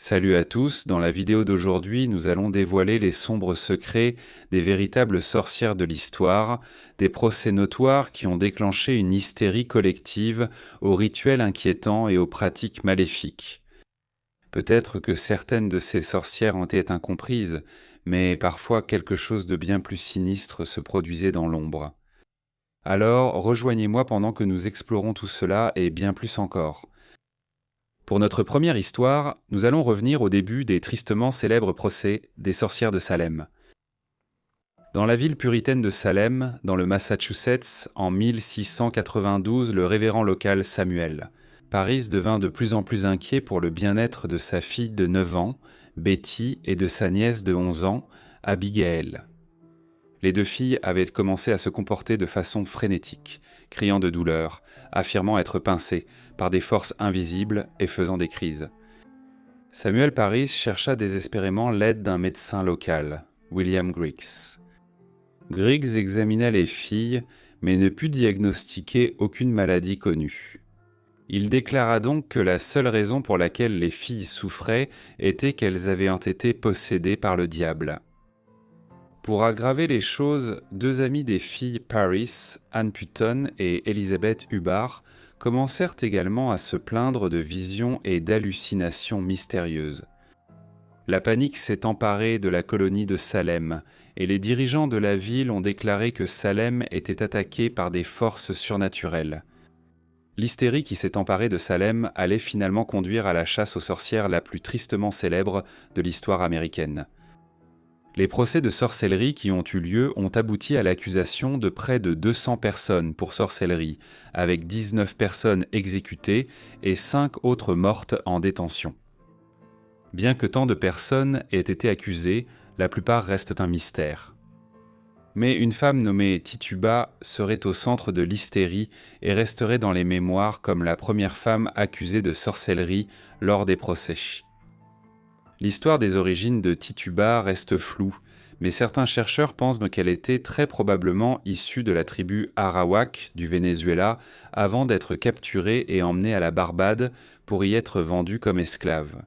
Salut à tous, dans la vidéo d'aujourd'hui, nous allons dévoiler les sombres secrets des véritables sorcières de l'histoire, des procès notoires qui ont déclenché une hystérie collective aux rituels inquiétants et aux pratiques maléfiques. Peut-être que certaines de ces sorcières ont été incomprises, mais parfois quelque chose de bien plus sinistre se produisait dans l'ombre. Alors, rejoignez-moi pendant que nous explorons tout cela et bien plus encore. Pour notre première histoire, nous allons revenir au début des tristement célèbres procès des sorcières de Salem. Dans la ville puritaine de Salem, dans le Massachusetts, en 1692, le révérend local Samuel Parris devint de plus en plus inquiet pour le bien-être de sa fille de 9 ans, Betty, et de sa nièce de 11 ans, Abigail. Les deux filles avaient commencé à se comporter de façon frénétique, criant de douleur, affirmant être pincées par des forces invisibles et faisant des crises. Samuel Parris chercha désespérément l'aide d'un médecin local, William Griggs. Griggs examina les filles, mais ne put diagnostiquer aucune maladie connue. Il déclara donc que la seule raison pour laquelle les filles souffraient était qu'elles avaient été possédées par le diable. Pour aggraver les choses, deux amies des filles Parris, Anne Putton et Elizabeth Hubbard, commencèrent également à se plaindre de visions et d'hallucinations mystérieuses. La panique s'est emparée de la colonie de Salem, et les dirigeants de la ville ont déclaré que Salem était attaquée par des forces surnaturelles. L'hystérie qui s'est emparée de Salem allait finalement conduire à la chasse aux sorcières la plus tristement célèbre de l'histoire américaine. Les procès de sorcellerie qui ont eu lieu ont abouti à l'accusation de près de 200 personnes pour sorcellerie, avec 19 personnes exécutées et 5 autres mortes en détention. Bien que tant de personnes aient été accusées, la plupart restent un mystère. Mais une femme nommée Tituba serait au centre de l'hystérie et resterait dans les mémoires comme la première femme accusée de sorcellerie lors des procès. L'histoire des origines de Tituba reste floue, mais certains chercheurs pensent qu'elle était très probablement issue de la tribu Arawak du Venezuela avant d'être capturée et emmenée à la Barbade pour y être vendue comme esclave.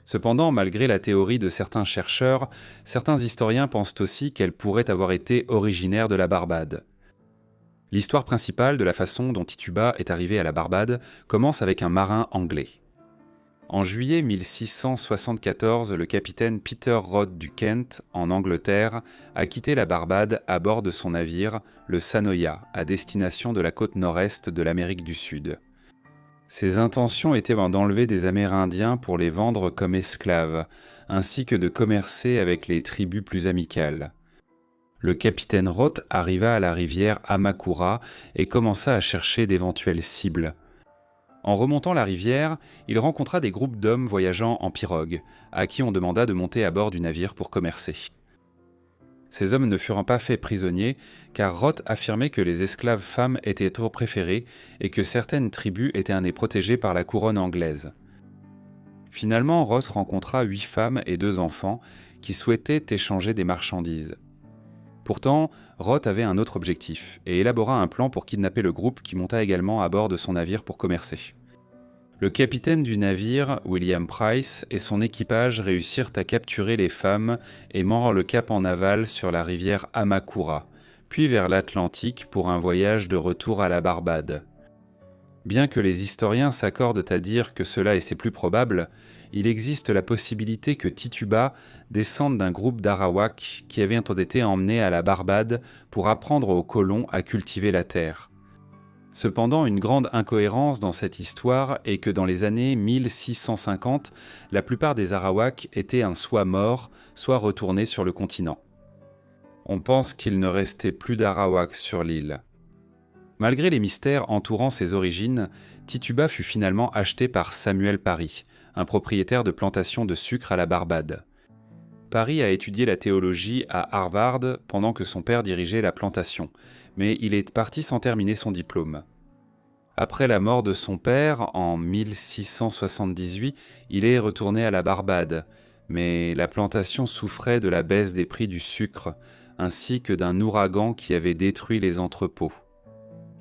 Cependant, malgré la théorie de certains chercheurs, certains historiens pensent aussi qu'elle pourrait avoir été originaire de la Barbade. L'histoire principale de la façon dont Tituba est arrivée à la Barbade commence avec un marin anglais. En juillet 1674, le capitaine Peter Rodd du Kent, en Angleterre, a quitté la Barbade à bord de son navire, le Sanoia, à destination de la côte nord-est de l'Amérique du Sud. Ses intentions étaient d'enlever des Amérindiens pour les vendre comme esclaves, ainsi que de commercer avec les tribus plus amicales. Le capitaine Rodd arriva à la rivière Amakura et commença à chercher d'éventuelles cibles. En remontant la rivière, il rencontra des groupes d'hommes voyageant en pirogue, à qui on demanda de monter à bord du navire pour commercer. Ces hommes ne furent pas faits prisonniers, car Roth affirmait que les esclaves femmes étaient trop préférées et que certaines tribus étaient protégées par la couronne anglaise. Finalement, Roth rencontra 8 femmes et 2 enfants qui souhaitaient échanger des marchandises. Pourtant, Roth avait un autre objectif et élabora un plan pour kidnapper le groupe qui monta également à bord de son navire pour commercer. Le capitaine du navire, William Price, et son équipage réussirent à capturer les femmes et mordre le cap en aval sur la rivière Amakura, puis vers l'Atlantique pour un voyage de retour à la Barbade. Bien que les historiens s'accordent à dire que cela est plus probable, il existe la possibilité que Tituba descende d'un groupe d'Arawak qui avaient été emmenés à la Barbade pour apprendre aux colons à cultiver la terre. Cependant, une grande incohérence dans cette histoire est que dans les années 1650, la plupart des Arawaks étaient soit morts, soit retournés sur le continent. On pense qu'il ne restait plus d'Arawaks sur l'île. Malgré les mystères entourant ses origines, Tituba fut finalement acheté par Samuel Parris, un propriétaire de plantation de sucre à la Barbade. Parris a étudié la théologie à Harvard pendant que son père dirigeait la plantation, mais il est parti sans terminer son diplôme. Après la mort de son père, en 1678, il est retourné à la Barbade, mais la plantation souffrait de la baisse des prix du sucre, ainsi que d'un ouragan qui avait détruit les entrepôts.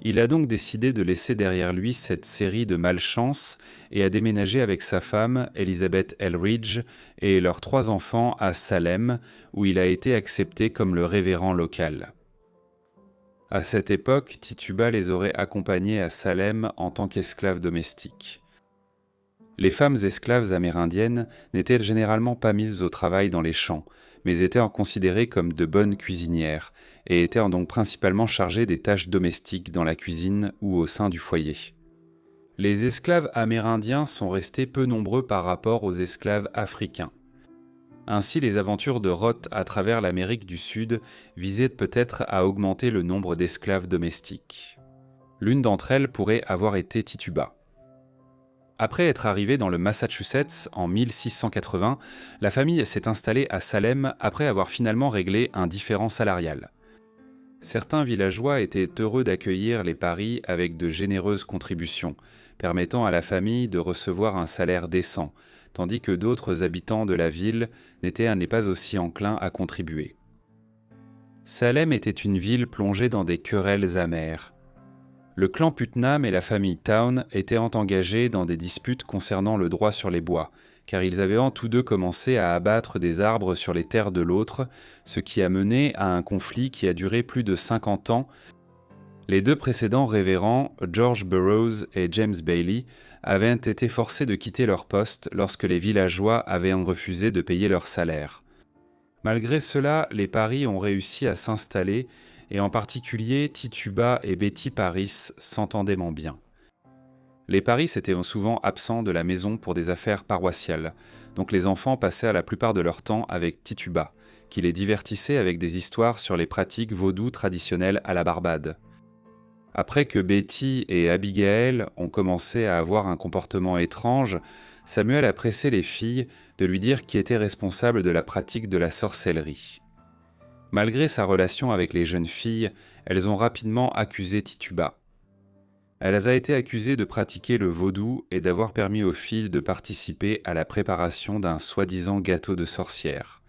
Il a donc décidé de laisser derrière lui cette série de malchances et a déménagé avec sa femme, Elizabeth Elridge, et leurs 3 enfants à Salem, où il a été accepté comme le révérend local. À cette époque, Tituba les aurait accompagnés à Salem en tant qu'esclaves domestiques. Les femmes esclaves amérindiennes n'étaient généralement pas mises au travail dans les champs, mais étaient considérées comme de bonnes cuisinières, et étaient donc principalement chargées des tâches domestiques dans la cuisine ou au sein du foyer. Les esclaves amérindiens sont restés peu nombreux par rapport aux esclaves africains. Ainsi, les aventures de Roth à travers l'Amérique du Sud visaient peut-être à augmenter le nombre d'esclaves domestiques. L'une d'entre elles pourrait avoir été Tituba. Après être arrivée dans le Massachusetts en 1680, la famille s'est installée à Salem après avoir finalement réglé un différend salarial. Certains villageois étaient heureux d'accueillir les paris avec de généreuses contributions, permettant à la famille de recevoir un salaire décent, tandis que d'autres habitants de la ville n'est pas aussi enclins à contribuer. Salem était une ville plongée dans des querelles amères. Le clan Putnam et la famille Town étaient engagés dans des disputes concernant le droit sur les bois, car ils avaient tous deux commencé à abattre des arbres sur les terres de l'autre, ce qui a mené à un conflit qui a duré plus de 50 ans. Les 2 précédents révérends, George Burroughs et James Bailey, avaient été forcés de quitter leur poste lorsque les villageois avaient refusé de payer leur salaire. Malgré cela, les Paris ont réussi à s'installer, et en particulier Tituba et Betty Paris s'entendaient bien. Les Paris étaient souvent absents de la maison pour des affaires paroissiales, donc les enfants passaient la plupart de leur temps avec Tituba, qui les divertissait avec des histoires sur les pratiques vaudou traditionnelles à la Barbade. Après que Betty et Abigail ont commencé à avoir un comportement étrange, Samuel a pressé les filles de lui dire qui était responsable de la pratique de la sorcellerie. Malgré sa relation avec les jeunes filles, elles ont rapidement accusé Tituba. Elle a été accusée de pratiquer le vaudou et d'avoir permis aux filles de participer à la préparation d'un soi-disant gâteau de sorcière.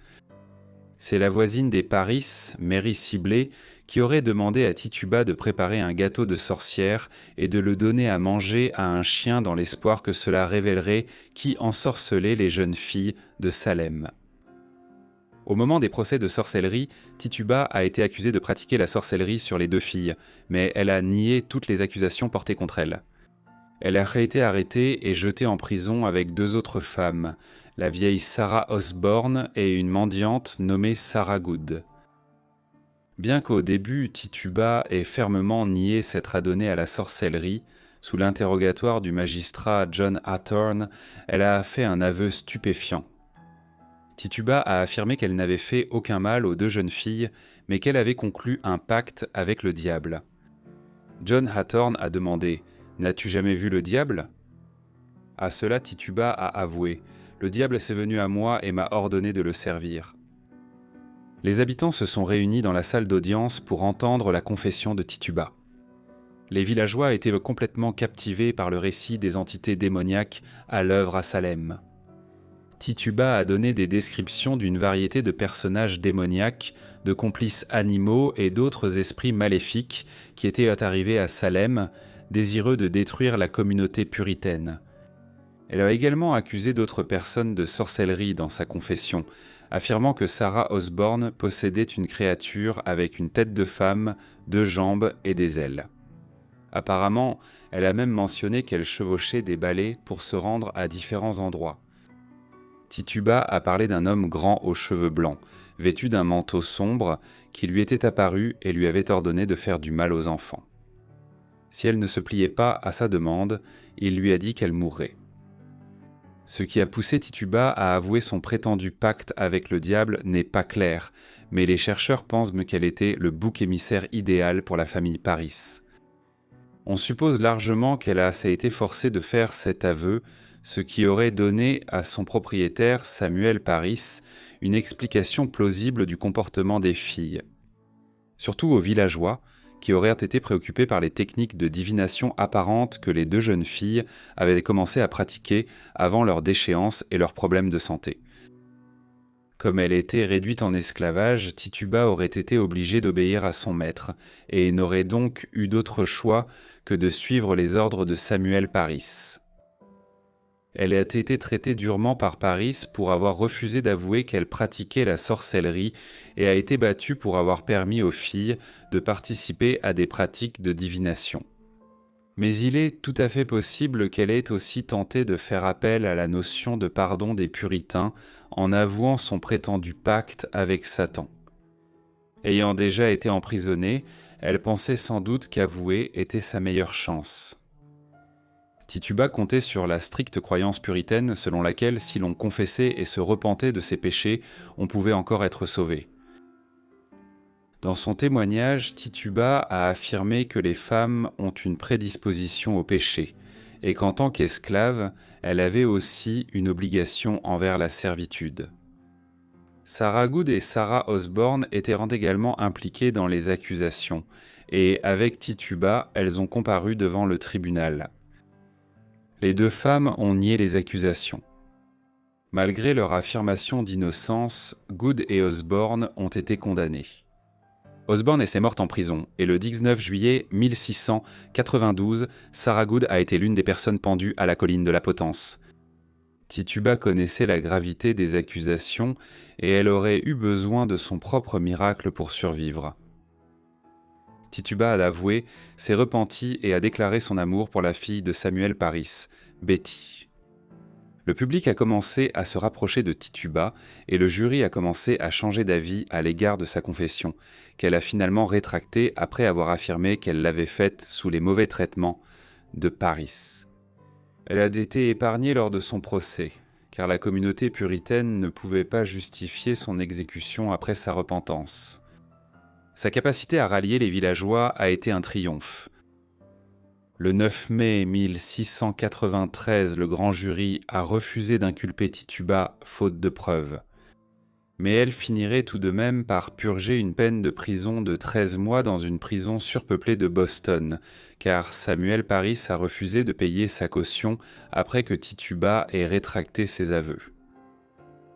C'est la voisine des Paris, Mary Sibley, qui aurait demandé à Tituba de préparer un gâteau de sorcière et de le donner à manger à un chien dans l'espoir que cela révélerait qui ensorcelait les jeunes filles de Salem. Au moment des procès de sorcellerie, Tituba a été accusée de pratiquer la sorcellerie sur les 2 filles, mais elle a nié toutes les accusations portées contre elle. Elle a été arrêtée et jetée en prison avec 2 autres femmes, la vieille Sarah Osborne et une mendiante nommée Sarah Good. Bien qu'au début Tituba ait fermement nié s'être adonnée à la sorcellerie, sous l'interrogatoire du magistrat John Hathorne, elle a fait un aveu stupéfiant. Tituba a affirmé qu'elle n'avait fait aucun mal aux 2 jeunes filles, mais qu'elle avait conclu un pacte avec le diable. John Hathorne a demandé « N'as-tu jamais vu le diable ?» À cela, Tituba a avoué « Le diable s'est venu à moi et m'a ordonné de le servir. » Les habitants se sont réunis dans la salle d'audience pour entendre la confession de Tituba. Les villageois étaient complètement captivés par le récit des entités démoniaques à l'œuvre à Salem. Tituba a donné des descriptions d'une variété de personnages démoniaques, de complices animaux et d'autres esprits maléfiques qui étaient arrivés à Salem, désireux de détruire la communauté puritaine. Elle a également accusé d'autres personnes de sorcellerie dans sa confession, affirmant que Sarah Osborne possédait une créature avec une tête de femme, 2 jambes et des ailes. Apparemment, elle a même mentionné qu'elle chevauchait des balais pour se rendre à différents endroits. Tituba a parlé d'un homme grand aux cheveux blancs, vêtu d'un manteau sombre, qui lui était apparu et lui avait ordonné de faire du mal aux enfants. Si elle ne se pliait pas à sa demande, il lui a dit qu'elle mourrait. Ce qui a poussé Tituba à avouer son prétendu pacte avec le diable n'est pas clair, mais les chercheurs pensent qu'elle était le bouc émissaire idéal pour la famille Paris. On suppose largement qu'elle a été forcée de faire cet aveu, ce qui aurait donné à son propriétaire, Samuel Paris, une explication plausible du comportement des filles. Surtout aux villageois, qui auraient été préoccupés par les techniques de divination apparentes que les 2 jeunes filles avaient commencé à pratiquer avant leur déchéance et leurs problèmes de santé. Comme elle était réduite en esclavage, Tituba aurait été obligée d'obéir à son maître, et n'aurait donc eu d'autre choix que de suivre les ordres de Samuel Parris. Elle a été traitée durement par Parris pour avoir refusé d'avouer qu'elle pratiquait la sorcellerie et a été battue pour avoir permis aux filles de participer à des pratiques de divination. Mais il est tout à fait possible qu'elle ait aussi tenté de faire appel à la notion de pardon des puritains en avouant son prétendu pacte avec Satan. Ayant déjà été emprisonnée, elle pensait sans doute qu'avouer était sa meilleure chance. Tituba comptait sur la stricte croyance puritaine selon laquelle si l'on confessait et se repentait de ses péchés, on pouvait encore être sauvé. Dans son témoignage, Tituba a affirmé que les femmes ont une prédisposition au péché et qu'en tant qu'esclave, elle avait aussi une obligation envers la servitude. Sarah Good et Sarah Osborne étaient également impliquées dans les accusations et avec Tituba, elles ont comparu devant le tribunal. Les deux femmes ont nié les accusations. Malgré leur affirmation d'innocence, Good et Osborne ont été condamnés. Osborne est morte en prison, et le 19 juillet 1692, Sarah Good a été l'une des personnes pendues à la colline de la Potence. Tituba connaissait la gravité des accusations, et elle aurait eu besoin de son propre miracle pour survivre. Tituba a avoué, s'est repenti et a déclaré son amour pour la fille de Samuel Parris, Betty. Le public a commencé à se rapprocher de Tituba et le jury a commencé à changer d'avis à l'égard de sa confession, qu'elle a finalement rétractée après avoir affirmé qu'elle l'avait faite sous les mauvais traitements de Parris. Elle a été épargnée lors de son procès, car la communauté puritaine ne pouvait pas justifier son exécution après sa repentance. Sa capacité à rallier les villageois a été un triomphe. Le 9 mai 1693, le grand jury a refusé d'inculper Tituba faute de preuves. Mais elle finirait tout de même par purger une peine de prison de 13 mois dans une prison surpeuplée de Boston, car Samuel Parris a refusé de payer sa caution après que Tituba ait rétracté ses aveux.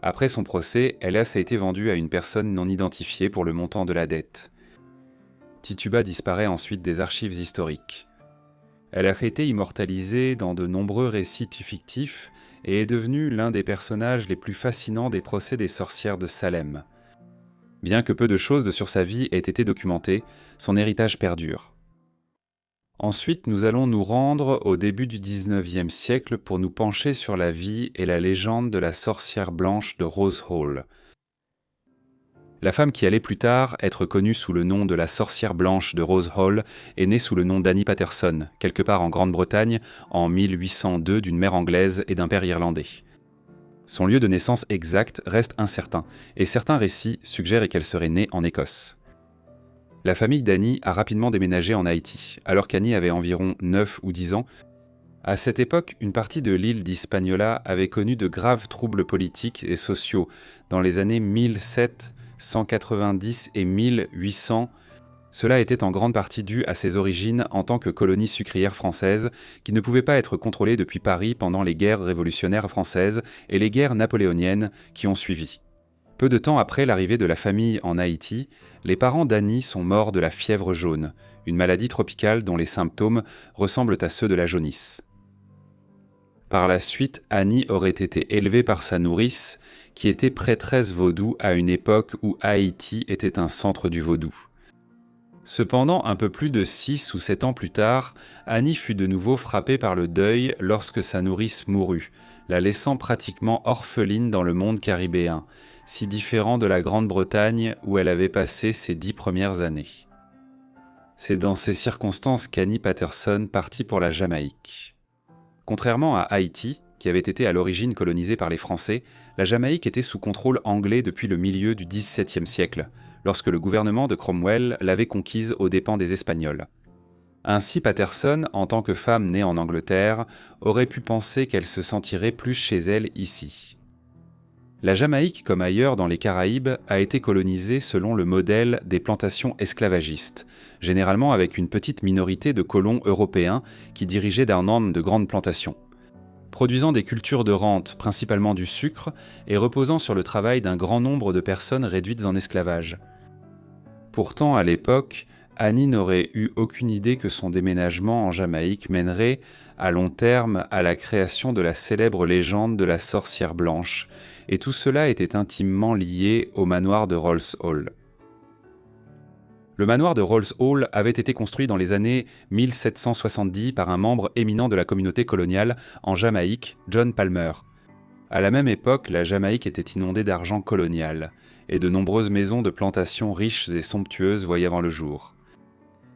Après son procès, Hélas a été vendue à une personne non identifiée pour le montant de la dette. Tituba disparaît ensuite des archives historiques. Elle a été immortalisée dans de nombreux récits fictifs et est devenue l'un des personnages les plus fascinants des procès des sorcières de Salem. Bien que peu de choses sur sa vie aient été documentées, son héritage perdure. Ensuite, nous allons nous rendre au début du XIXe siècle pour nous pencher sur la vie et la légende de la sorcière blanche de Rose Hall. La femme qui allait plus tard être connue sous le nom de la sorcière blanche de Rose Hall est née sous le nom d'Annie Patterson, quelque part en Grande-Bretagne, en 1802 d'une mère anglaise et d'un père irlandais. Son lieu de naissance exact reste incertain, et certains récits suggèrent qu'elle serait née en Écosse. La famille d'Annie a rapidement déménagé en Haïti, alors qu'Annie avait environ 9 ou 10 ans. À cette époque, une partie de l'île d'Hispaniola avait connu de graves troubles politiques et sociaux dans les années 1790 et 1800. Cela était en grande partie dû à ses origines en tant que colonie sucrière française, qui ne pouvait pas être contrôlée depuis Paris pendant les guerres révolutionnaires françaises et les guerres napoléoniennes qui ont suivi. Peu de temps après l'arrivée de la famille en Haïti, les parents d'Annie sont morts de la fièvre jaune, une maladie tropicale dont les symptômes ressemblent à ceux de la jaunisse. Par la suite, Annie aurait été élevée par sa nourrice, qui était prêtresse vaudou à une époque où Haïti était un centre du vaudou. Cependant, un peu plus de 6 ou 7 ans plus tard, Annie fut de nouveau frappée par le deuil lorsque sa nourrice mourut, la laissant pratiquement orpheline dans le monde caribéen, si différent de la Grande-Bretagne où elle avait passé ses 10 premières années. C'est dans ces circonstances qu'Annie Patterson partit pour la Jamaïque. Contrairement à Haïti, qui avait été à l'origine colonisée par les Français, la Jamaïque était sous contrôle anglais depuis le milieu du XVIIe siècle, lorsque le gouvernement de Cromwell l'avait conquise aux dépens des Espagnols. Ainsi, Patterson, en tant que femme née en Angleterre, aurait pu penser qu'elle se sentirait plus chez elle ici. La Jamaïque, comme ailleurs dans les Caraïbes, a été colonisée selon le modèle des plantations esclavagistes, généralement avec une petite minorité de colons européens qui dirigeaient d'un nombre de grandes plantations. produisant des cultures de rente, principalement du sucre, et reposant sur le travail d'un grand nombre de personnes réduites en esclavage. Pourtant, à l'époque, Annie n'aurait eu aucune idée que son déménagement en Jamaïque mènerait, à long terme, à la création de la célèbre légende de la sorcière blanche, et tout cela était intimement lié au manoir de Rolls Hall. Le manoir de Rolls Hall avait été construit dans les années 1770 par un membre éminent de la communauté coloniale en Jamaïque, John Palmer. À la même époque, la Jamaïque était inondée d'argent colonial, et de nombreuses maisons de plantations riches et somptueuses voyaient le jour.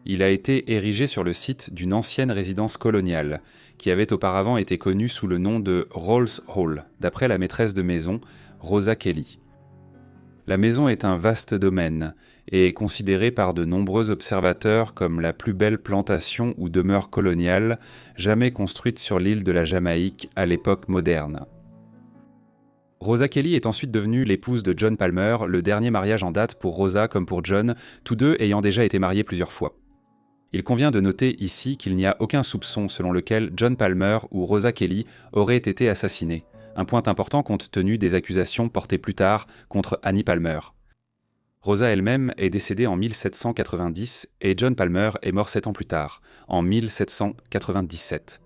Il a été érigé sur le site d'une ancienne résidence coloniale, qui avait auparavant été connue sous le nom de Rolls Hall, d'après la maîtresse de maison, Rosa Kelly. La maison est un vaste domaine, et est considérée par de nombreux observateurs comme la plus belle plantation ou demeure coloniale jamais construite sur l'île de la Jamaïque à l'époque moderne. Rosa Kelly est ensuite devenue l'épouse de John Palmer, le dernier mariage en date pour Rosa comme pour John, tous deux ayant déjà été mariés plusieurs fois. Il convient de noter ici qu'il n'y a aucun soupçon selon lequel John Palmer ou Rosa Kelly auraient été assassinés, un point important compte tenu des accusations portées plus tard contre Annie Palmer. Rosa elle-même est décédée en 1790 et John Palmer est mort 7 ans plus tard, en 1797.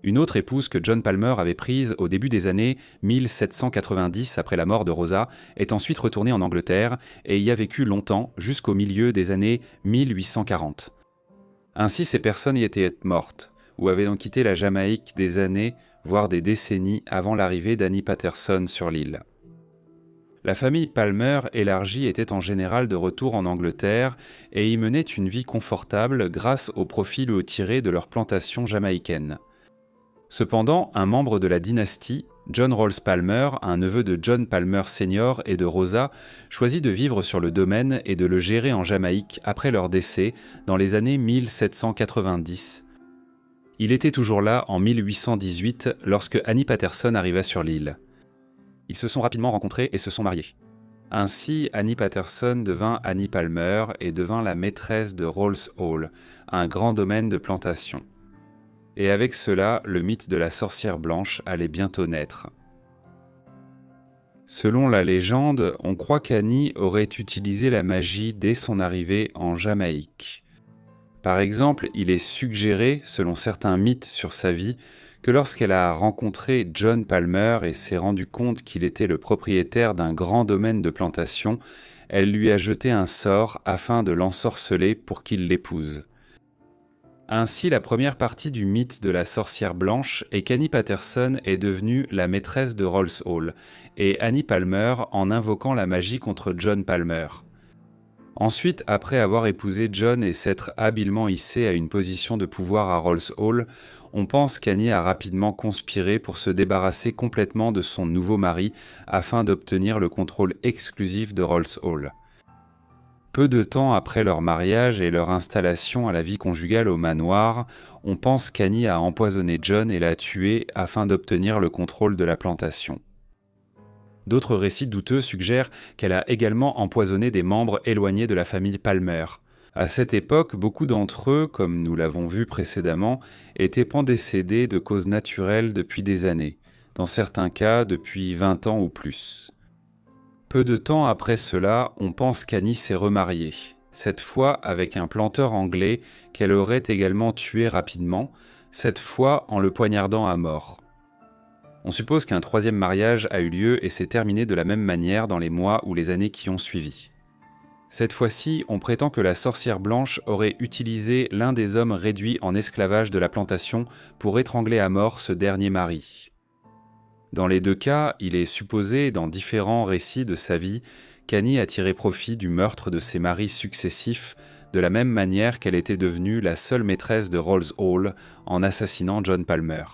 Une autre épouse que John Palmer avait prise au début des années 1790 après la mort de Rosa est ensuite retournée en Angleterre et y a vécu longtemps jusqu'au milieu des années 1840. Ainsi, ces personnes y étaient mortes ou avaient donc quitté la Jamaïque des années, voire des décennies avant l'arrivée d'Annie Patterson sur l'île. La famille Palmer élargie était en général de retour en Angleterre et y menait une vie confortable grâce aux profits tirés de leurs plantations jamaïcaines. Cependant, un membre de la dynastie, John Rolls Palmer, un neveu de John Palmer Sr. et de Rosa, choisit de vivre sur le domaine et de le gérer en Jamaïque après leur décès dans les années 1790. Il était toujours là en 1818 lorsque Annie Patterson arriva sur l'île. Ils se sont rapidement rencontrés et se sont mariés. Ainsi, Annie Patterson devint Annie Palmer et devint la maîtresse de Rolls Hall, un grand domaine de plantation. Et avec cela, le mythe de la sorcière blanche allait bientôt naître. Selon la légende, on croit qu'Annie aurait utilisé la magie dès son arrivée en Jamaïque. Par exemple, il est suggéré, selon certains mythes sur sa vie, que lorsqu'elle a rencontré John Palmer et s'est rendu compte qu'il était le propriétaire d'un grand domaine de plantation, elle lui a jeté un sort afin de l'ensorceler pour qu'il l'épouse. Ainsi, la première partie du mythe de la sorcière blanche est qu'Annie Patterson est devenue la maîtresse de Rolls Hall, et Annie Palmer en invoquant la magie contre John Palmer. Ensuite, après avoir épousé John et s'être habilement hissée à une position de pouvoir à Rolls Hall, on pense qu'Annie a rapidement conspiré pour se débarrasser complètement de son nouveau mari afin d'obtenir le contrôle exclusif de Rolls Hall. Peu de temps après leur mariage et leur installation à la vie conjugale au manoir, on pense qu'Annie a empoisonné John et l'a tué afin d'obtenir le contrôle de la plantation. D'autres récits douteux suggèrent qu'elle a également empoisonné des membres éloignés de la famille Palmer. À cette époque, beaucoup d'entre eux, comme nous l'avons vu précédemment, étaient décédés de causes naturelles depuis des années, dans certains cas depuis 20 ans ou plus. Peu de temps après cela, on pense qu'Annie s'est remariée, cette fois avec un planteur anglais qu'elle aurait également tué rapidement, cette fois en le poignardant à mort. On suppose qu'un troisième mariage a eu lieu et s'est terminé de la même manière dans les mois ou les années qui ont suivi. Cette fois-ci, on prétend que la sorcière blanche aurait utilisé l'un des hommes réduits en esclavage de la plantation pour étrangler à mort ce dernier mari. Dans les deux cas, il est supposé, dans différents récits de sa vie, qu'Annie a tiré profit du meurtre de ses maris successifs, de la même manière qu'elle était devenue la seule maîtresse de Rolls Hall en assassinant John Palmer.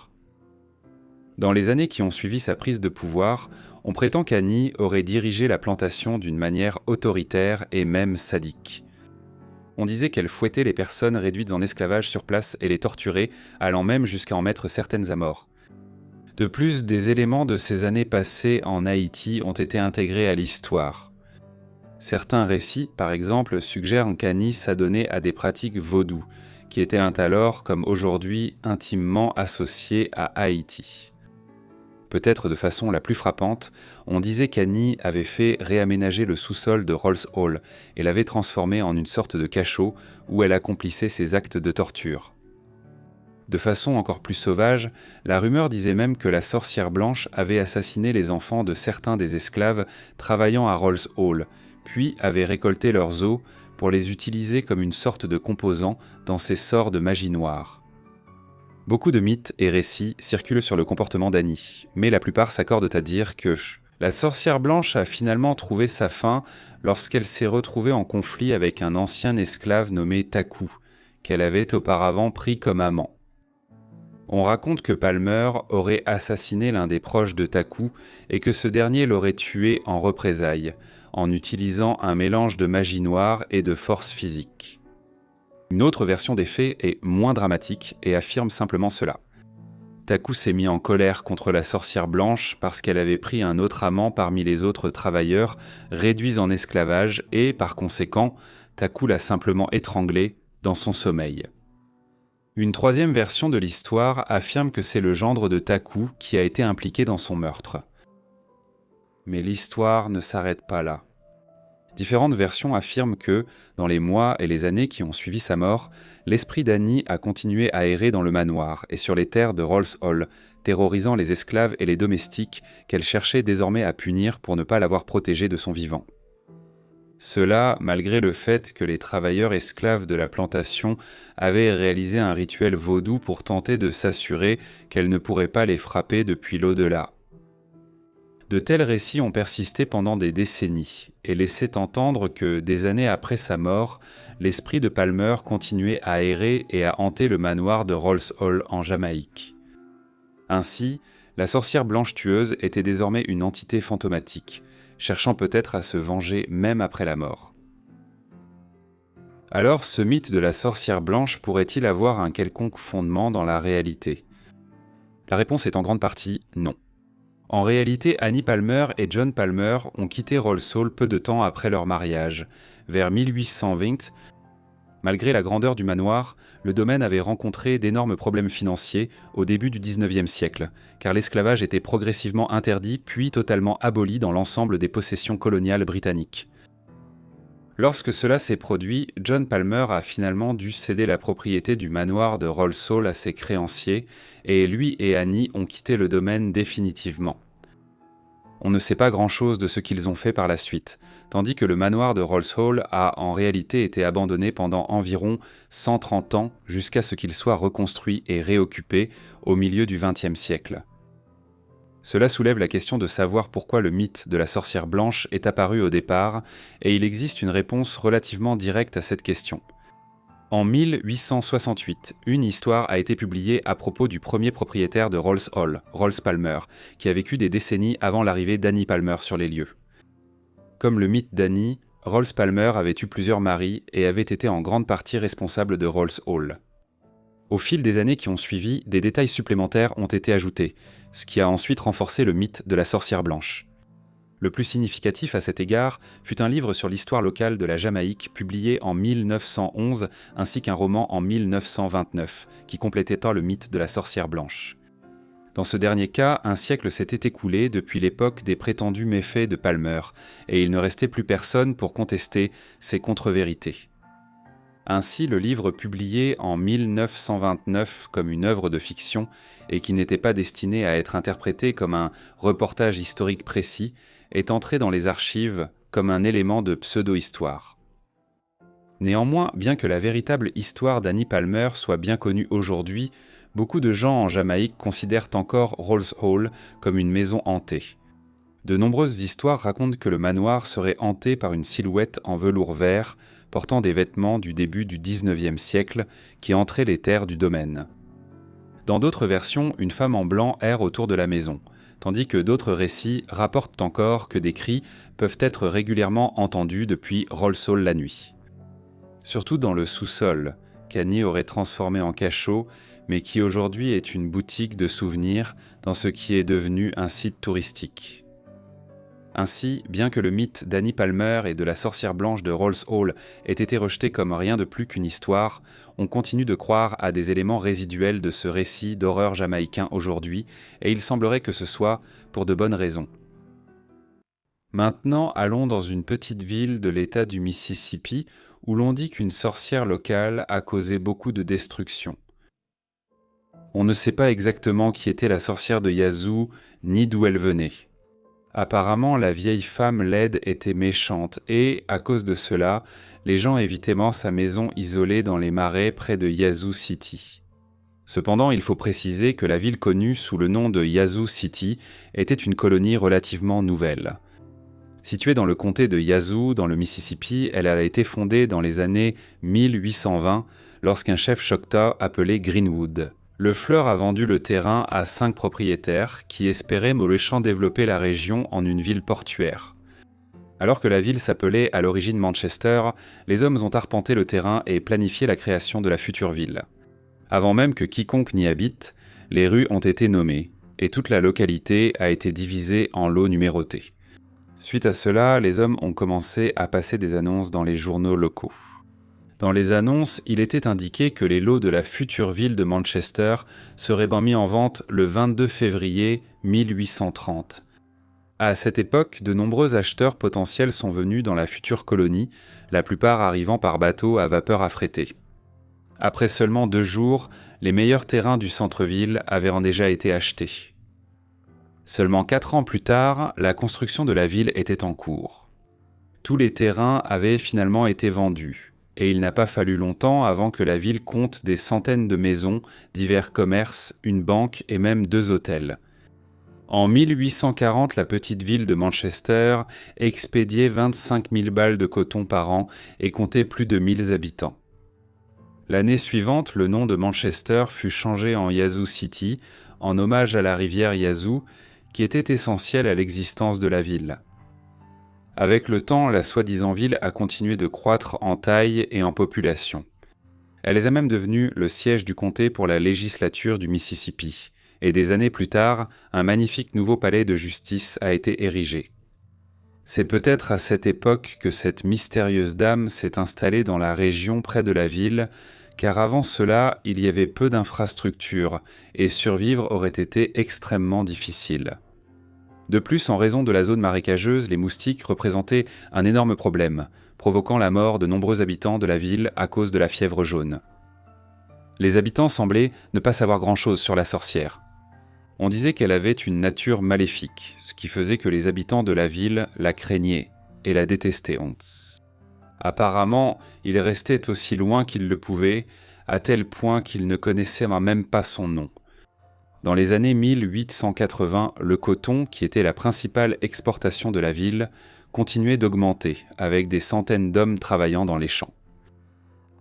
Dans les années qui ont suivi sa prise de pouvoir, on prétend qu'Annie aurait dirigé la plantation d'une manière autoritaire et même sadique. On disait qu'elle fouettait les personnes réduites en esclavage sur place et les torturait, allant même jusqu'à en mettre certaines à mort. De plus, des éléments de ces années passées en Haïti ont été intégrés à l'histoire. Certains récits, par exemple, suggèrent qu'Annie s'adonnait à des pratiques vaudou, qui étaient alors, comme aujourd'hui, intimement associées à Haïti. Peut-être de façon la plus frappante, on disait qu'Annie avait fait réaménager le sous-sol de Rolls Hall et l'avait transformé en une sorte de cachot où elle accomplissait ses actes de torture. De façon encore plus sauvage, la rumeur disait même que la sorcière blanche avait assassiné les enfants de certains des esclaves travaillant à Rolls Hall, puis avait récolté leurs os pour les utiliser comme une sorte de composant dans ses sorts de magie noire. Beaucoup de mythes et récits circulent sur le comportement d'Annie, mais la plupart s'accordent à dire que la sorcière blanche a finalement trouvé sa fin lorsqu'elle s'est retrouvée en conflit avec un ancien esclave nommé Taku, qu'elle avait auparavant pris comme amant. On raconte que Palmer aurait assassiné l'un des proches de Taku et que ce dernier l'aurait tué en représailles, en utilisant un mélange de magie noire et de force physique. Une autre version des faits est moins dramatique et affirme simplement cela. Taku s'est mis en colère contre la sorcière blanche parce qu'elle avait pris un autre amant parmi les autres travailleurs réduits en esclavage et, par conséquent, Taku l'a simplement étranglé dans son sommeil. Une troisième version de l'histoire affirme que c'est le gendre de Taku qui a été impliqué dans son meurtre. Mais l'histoire ne s'arrête pas là. Différentes versions affirment que, dans les mois et les années qui ont suivi sa mort, l'esprit d'Annie a continué à errer dans le manoir et sur les terres de Rolls Hall, terrorisant les esclaves et les domestiques qu'elle cherchait désormais à punir pour ne pas l'avoir protégée de son vivant. Cela, malgré le fait que les travailleurs esclaves de la plantation avaient réalisé un rituel vaudou pour tenter de s'assurer qu'elle ne pourrait pas les frapper depuis l'au-delà. De tels récits ont persisté pendant des décennies et laissaient entendre que, des années après sa mort, l'esprit de Palmer continuait à errer et à hanter le manoir de Rolls Hall en Jamaïque. Ainsi, la sorcière blanche tueuse était désormais une entité fantomatique, cherchant peut-être à se venger même après la mort. Alors, ce mythe de la sorcière blanche pourrait-il avoir un quelconque fondement dans la réalité ? La réponse est en grande partie non. En réalité, Annie Palmer et John Palmer ont quitté Rolls Hall peu de temps après leur mariage. Vers 1820, malgré la grandeur du manoir, le domaine avait rencontré d'énormes problèmes financiers au début du XIXe siècle, car l'esclavage était progressivement interdit puis totalement aboli dans l'ensemble des possessions coloniales britanniques. Lorsque cela s'est produit, John Palmer a finalement dû céder la propriété du manoir de Rolls Hall à ses créanciers, et lui et Annie ont quitté le domaine définitivement. On ne sait pas grand-chose de ce qu'ils ont fait par la suite, tandis que le manoir de Rolls Hall a en réalité été abandonné pendant environ 130 ans jusqu'à ce qu'il soit reconstruit et réoccupé au milieu du XXe siècle. Cela soulève la question de savoir pourquoi le mythe de la sorcière blanche est apparu au départ, et il existe une réponse relativement directe à cette question. En 1868, une histoire a été publiée à propos du premier propriétaire de Rolls Hall, Rolls Palmer, qui a vécu des décennies avant l'arrivée d'Annie Palmer sur les lieux. Comme le mythe d'Annie, Rolls Palmer avait eu plusieurs maris et avait été en grande partie responsable de Rolls Hall. Au fil des années qui ont suivi, des détails supplémentaires ont été ajoutés, ce qui a ensuite renforcé le mythe de la sorcière blanche. Le plus significatif à cet égard fut un livre sur l'histoire locale de la Jamaïque publié en 1911 ainsi qu'un roman en 1929 qui complétait le mythe de la sorcière blanche. Dans ce dernier cas, un siècle s'était écoulé depuis l'époque des prétendus méfaits de Palmer et il ne restait plus personne pour contester ces contre-vérités. Ainsi, le livre publié en 1929 comme une œuvre de fiction et qui n'était pas destiné à être interprété comme un reportage historique précis est entré dans les archives comme un élément de pseudo-histoire. Néanmoins, bien que la véritable histoire d'Annie Palmer soit bien connue aujourd'hui, beaucoup de gens en Jamaïque considèrent encore Rolls Hall comme une maison hantée. De nombreuses histoires racontent que le manoir serait hanté par une silhouette en velours vert portant des vêtements du début du XIXe siècle qui entraient les terres du domaine. Dans d'autres versions, une femme en blanc erre autour de la maison, tandis que d'autres récits rapportent encore que des cris peuvent être régulièrement entendus depuis Rolls Hall la nuit. Surtout dans le sous-sol, qu'Annie aurait transformé en cachot, mais qui aujourd'hui est une boutique de souvenirs dans ce qui est devenu un site touristique. Ainsi, bien que le mythe d'Annie Palmer et de la sorcière blanche de Rolls Hall ait été rejeté comme rien de plus qu'une histoire, on continue de croire à des éléments résiduels de ce récit d'horreur jamaïcain aujourd'hui, et il semblerait que ce soit pour de bonnes raisons. Maintenant, allons dans une petite ville de l'État du Mississippi, où l'on dit qu'une sorcière locale a causé beaucoup de destruction. On ne sait pas exactement qui était la sorcière de Yazoo, ni d'où elle venait. Apparemment, la vieille femme laide était méchante et, à cause de cela, les gens évitaient sa maison isolée dans les marais près de Yazoo City. Cependant, il faut préciser que la ville connue sous le nom de Yazoo City était une colonie relativement nouvelle. Située dans le comté de Yazoo, dans le Mississippi, elle a été fondée dans les années 1820 lorsqu'un chef Choctaw appelé Greenwood. Le Fleur a vendu le terrain à 5 propriétaires qui espéraient molléchant développer la région en une ville portuaire. Alors que la ville s'appelait à l'origine Manchester, les hommes ont arpenté le terrain et planifié la création de la future ville. Avant même que quiconque n'y habite, les rues ont été nommées et toute la localité a été divisée en lots numérotés. Suite à cela, les hommes ont commencé à passer des annonces dans les journaux locaux. Dans les annonces, il était indiqué que les lots de la future ville de Manchester seraient mis en vente le 22 février 1830. À cette époque, de nombreux acheteurs potentiels sont venus dans la future colonie, la plupart arrivant par bateau à vapeur affrétée. Après seulement 2 jours, les meilleurs terrains du centre-ville avaient déjà été achetés. Seulement 4 ans plus tard, la construction de la ville était en cours. Tous les terrains avaient finalement été vendus. Et il n'a pas fallu longtemps avant que la ville compte des centaines de maisons, divers commerces, une banque et même 2 hôtels. En 1840, la petite ville de Manchester expédiait 25 000 balles de coton par an et comptait plus de 1000 habitants. L'année suivante, le nom de Manchester fut changé en Yazoo City, en hommage à la rivière Yazoo, qui était essentielle à l'existence de la ville. Avec le temps, la soi-disant ville a continué de croître en taille et en population. Elle est même devenue le siège du comté pour la législature du Mississippi. Et des années plus tard, un magnifique nouveau palais de justice a été érigé. C'est peut-être à cette époque que cette mystérieuse dame s'est installée dans la région près de la ville, car avant cela, il y avait peu d'infrastructures, et survivre aurait été extrêmement difficile. De plus, en raison de la zone marécageuse, les moustiques représentaient un énorme problème, provoquant la mort de nombreux habitants de la ville à cause de la fièvre jaune. Les habitants semblaient ne pas savoir grand-chose sur la sorcière. On disait qu'elle avait une nature maléfique, ce qui faisait que les habitants de la ville la craignaient et la détestaient. Apparemment, il restait aussi loin qu'il le pouvait, à tel point qu'il ne connaissait même pas son nom. Dans les années 1880, le coton, qui était la principale exportation de la ville, continuait d'augmenter, avec des centaines d'hommes travaillant dans les champs.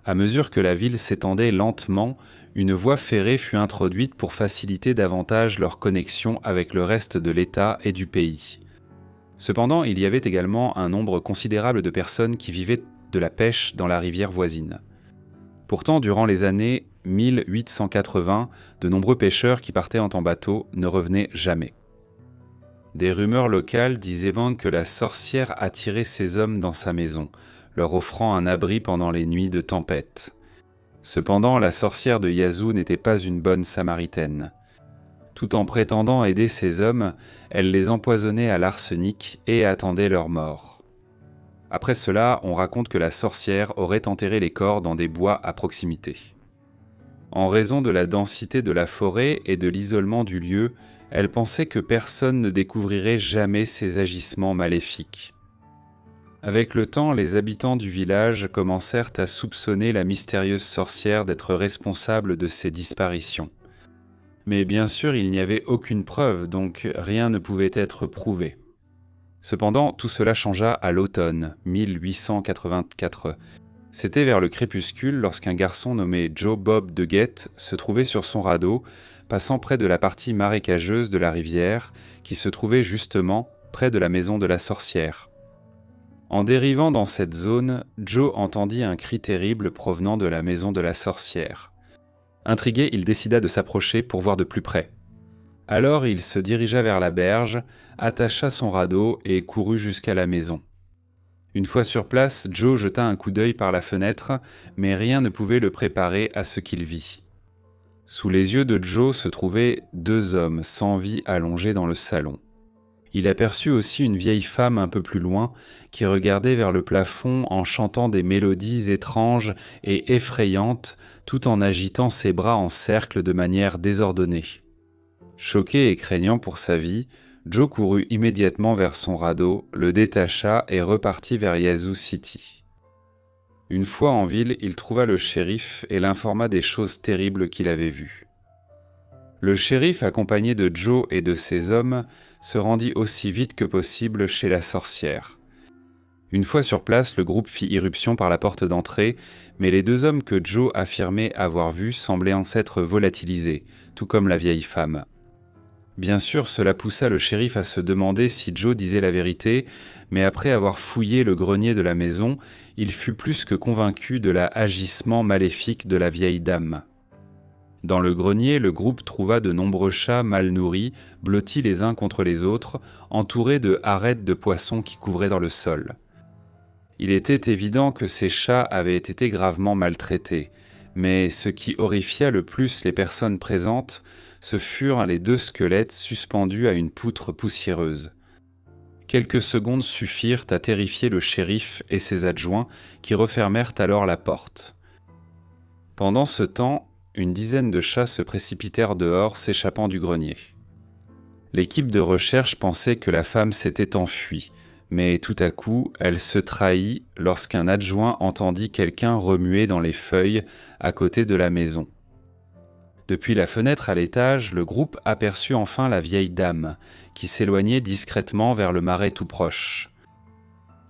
À mesure que la ville s'étendait lentement, une voie ferrée fut introduite pour faciliter davantage leur connexion avec le reste de l'État et du pays. Cependant, il y avait également un nombre considérable de personnes qui vivaient de la pêche dans la rivière voisine. Pourtant, durant les années 1880, de nombreux pêcheurs qui partaient en bateau ne revenaient jamais. Des rumeurs locales disaient que la sorcière attirait ces hommes dans sa maison, leur offrant un abri pendant les nuits de tempête. Cependant, la sorcière de Yazoo n'était pas une bonne samaritaine. Tout en prétendant aider ces hommes, elle les empoisonnait à l'arsenic et attendait leur mort. Après cela, on raconte que la sorcière aurait enterré les corps dans des bois à proximité. En raison de la densité de la forêt et de l'isolement du lieu, elle pensait que personne ne découvrirait jamais ses agissements maléfiques. Avec le temps, les habitants du village commencèrent à soupçonner la mystérieuse sorcière d'être responsable de ces disparitions. Mais bien sûr, il n'y avait aucune preuve, donc rien ne pouvait être prouvé. Cependant, tout cela changea à l'automne 1884. C'était vers le crépuscule lorsqu'un garçon nommé Joe Bob de Guette se trouvait sur son radeau, passant près de la partie marécageuse de la rivière, qui se trouvait justement près de la maison de la sorcière. En dérivant dans cette zone, Joe entendit un cri terrible provenant de la maison de la sorcière. Intrigué, il décida de s'approcher pour voir de plus près. Alors il se dirigea vers la berge, attacha son radeau et courut jusqu'à la maison. Une fois sur place, Joe jeta un coup d'œil par la fenêtre, mais rien ne pouvait le préparer à ce qu'il vit. Sous les yeux de Joe se trouvaient 2 hommes sans vie allongés dans le salon. Il aperçut aussi une vieille femme un peu plus loin qui regardait vers le plafond en chantant des mélodies étranges et effrayantes tout en agitant ses bras en cercle de manière désordonnée. Choqué et craignant pour sa vie, Joe courut immédiatement vers son radeau, le détacha et repartit vers Yazoo City. Une fois en ville, il trouva le shérif et l'informa des choses terribles qu'il avait vues. Le shérif, accompagné de Joe et de ses hommes, se rendit aussi vite que possible chez la sorcière. Une fois sur place, le groupe fit irruption par la porte d'entrée, mais les 2 hommes que Joe affirmait avoir vus semblaient en s'être volatilisés, tout comme la vieille femme. Bien sûr, cela poussa le shérif à se demander si Joe disait la vérité, mais après avoir fouillé le grenier de la maison, il fut plus que convaincu de l'agissement maléfique de la vieille dame. Dans le grenier, le groupe trouva de nombreux chats mal nourris, blottis les uns contre les autres, entourés de arêtes de poissons qui couvraient dans le sol. Il était évident que ces chats avaient été gravement maltraités, mais ce qui horrifia le plus les personnes présentes, ce furent les 2 squelettes suspendus à une poutre poussiéreuse. Quelques secondes suffirent à terrifier le shérif et ses adjoints qui refermèrent alors la porte. Pendant ce temps, une dizaine de chats se précipitèrent dehors, s'échappant du grenier. L'équipe de recherche pensait que la femme s'était enfuie, mais tout à coup, elle se trahit lorsqu'un adjoint entendit quelqu'un remuer dans les feuilles à côté de la maison. Depuis la fenêtre à l'étage, le groupe aperçut enfin la vieille dame, qui s'éloignait discrètement vers le marais tout proche.